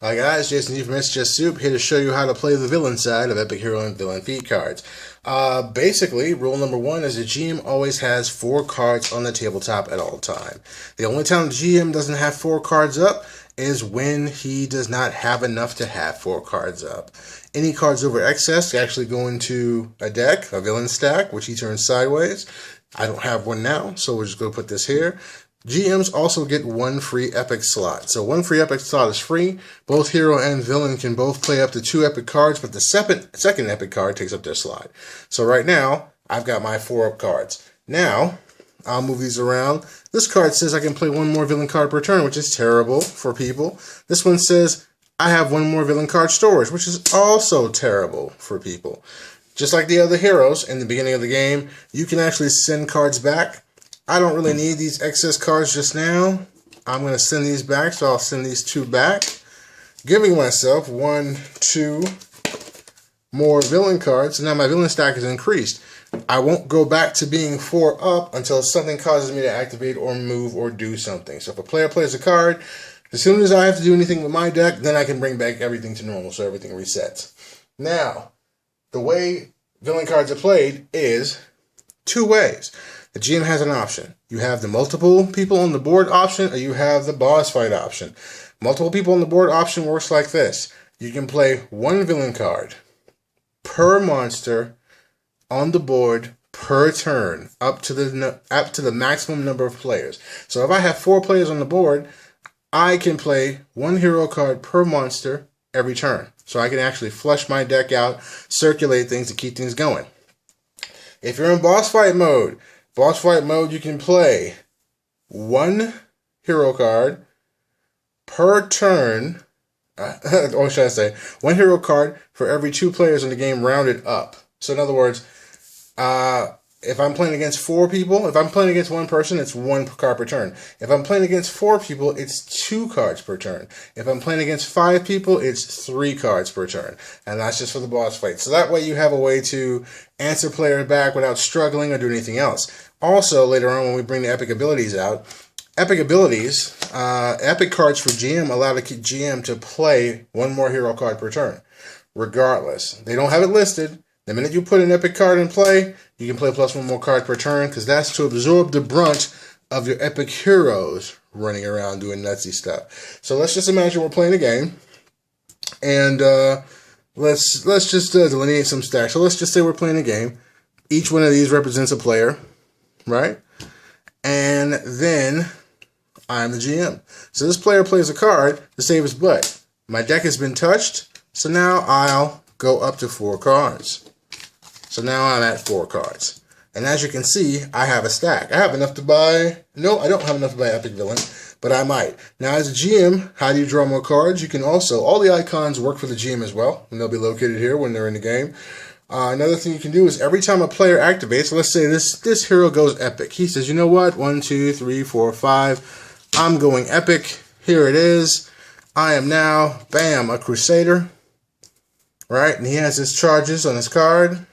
Hi guys, Jason D from It's Just Soup, here to show you how to play the villain side of Epic Hero and Villain Feat cards. Basically, rule number one is the GM always has 4 cards on the tabletop at all time. The only time the GM doesn't have 4 cards up is when he does not have enough to have 4 cards up. Any cards over excess actually go into a deck, a villain stack, which he turns sideways. I don't have one now, so we're just going to put this here. GMs also get 1 free epic slot. So 1 free epic slot is free. Both hero and villain can both play up to 2 epic cards, but the second epic card takes up their slot. So right now, I've got my 4 up cards. Now, I'll move these around. This card says I can play 1 more villain card per turn, which is terrible for people. This one says I have 1 more villain card storage, which is also terrible for people. Just like the other heroes in the beginning of the game, you can actually send cards back. I don't really need these excess cards just now. I'm going to send these back, so I'll send these 2 back, giving myself 1, 2 more villain cards. Now my villain stack is increased. I won't go back to being 4 up until something causes me to activate or move or do something. So if a player plays a card, as soon as I have to do anything with my deck, then I can bring back everything to normal, so everything resets. Now, the way villain cards are played is 2 ways. The GM has an option. You have the multiple people on the board option, or you have the boss fight option. Multiple people on the board option works like this. You can play 1 villain card per monster on the board per turn, up to the maximum number of players. So if I have 4 players on the board, I can play 1 hero card per monster every turn. So I can actually flush my deck out, circulate things to keep things going. If you're in boss fight mode, you can play 1 hero card per turn, or should I say, 1 hero card for every 2 players in the game rounded up. So in other words, if I'm playing against 4 people, if I'm playing against 1 person, it's 1 card per turn. If I'm playing against 4 people, it's 2 cards per turn. If I'm playing against 5 people, it's 3 cards per turn. And that's just for the boss fight. So that way you have a way to answer players back without struggling or do anything else. Also, later on when we bring the epic abilities out, epic cards for GM allow the GM to play 1 more hero card per turn. Regardless. They don't have it listed. The minute you put an epic card in play, you can play plus 1 more card per turn, because that's to absorb the brunt of your epic heroes running around doing nutsy stuff. So let's just imagine we're playing a game, and let's just delineate some stacks. So let's just say we're playing a game. Each one of these represents a player, right? And then I'm the GM. So this player plays a card to save his butt. My deck has been touched, so now I'll go up to 4 cards. So now I'm at 4 cards. And as you can see, I have a stack. I have enough to buy... No, I don't have enough to buy Epic Villain, but I might. Now as a GM, how do you draw more cards? You can also... All the icons work for the GM as well, and they'll be located here when they're in the game. Another thing you can do is every time a player activates, let's say this hero goes epic. He says, you know what? 1, 2, 3, 4, 5. I'm going epic. Here it is. I am now, bam, a Crusader. Right? And he has his charges on his card.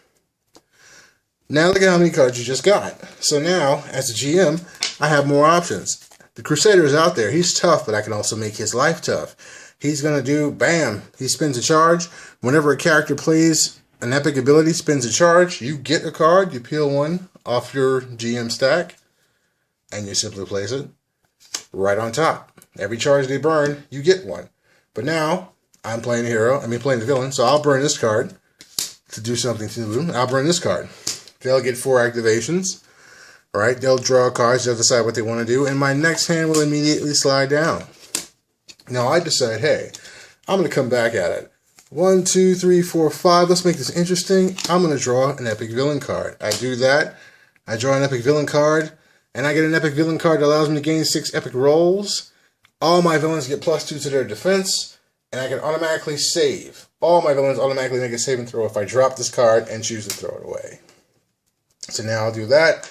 Now look at how many cards you just got. So now, as a GM, I have more options. The Crusader is out there. He's tough, but I can also make his life tough. He's going to do, bam, he spins a charge. Whenever a character plays an epic ability, spins a charge, you get a card, you peel 1 off your GM stack, and you simply place it right on top. Every charge they burn, you get 1. But now, I'm playing the villain, so I'll burn this card to do something to them. I'll burn this card. They'll get 4 activations. Alright, they'll draw cards, they'll decide what they want to do, and my next hand will immediately slide down. Now I decide, hey, I'm going to come back at it. 1, 2, 3, 4, 5. Let's make this interesting. I'm going to draw an epic villain card. I do that. I draw an epic villain card, and I get an epic villain card that allows me to gain 6 epic rolls. All my villains get +2 to their defense. And I can automatically save. All my villains automatically make a save and throw if I drop this card and choose to throw it away. So now I'll do that.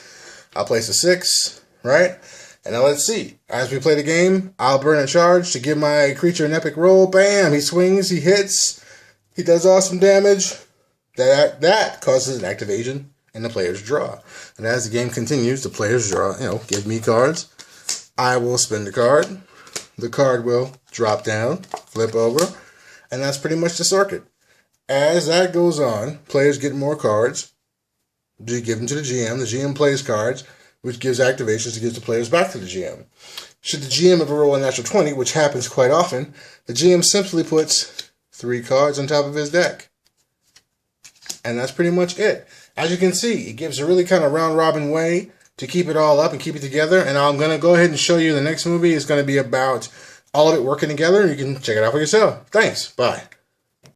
I'll place a 6, right? And now let's see. As we play the game, I'll burn a charge to give my creature an epic roll. Bam! He swings, he hits, he does awesome damage. That causes an activation and the players draw. And as the game continues, the players draw, give me cards. I will spend the card. the card will drop down, flip over, and that's pretty much the circuit. As that goes on, players get more cards. You give them to the GM. The GM plays cards, which gives activations to give the players back to the GM. Should the GM ever roll a natural 20, which happens quite often, the GM simply puts 3 cards on top of his deck. And that's pretty much it. As you can see, it gives a really kind of round-robin way to keep it all up and keep it together. And I'm going to go ahead and show you the next movie is going to be about all of it working together. You can check it out for yourself. Thanks. Bye.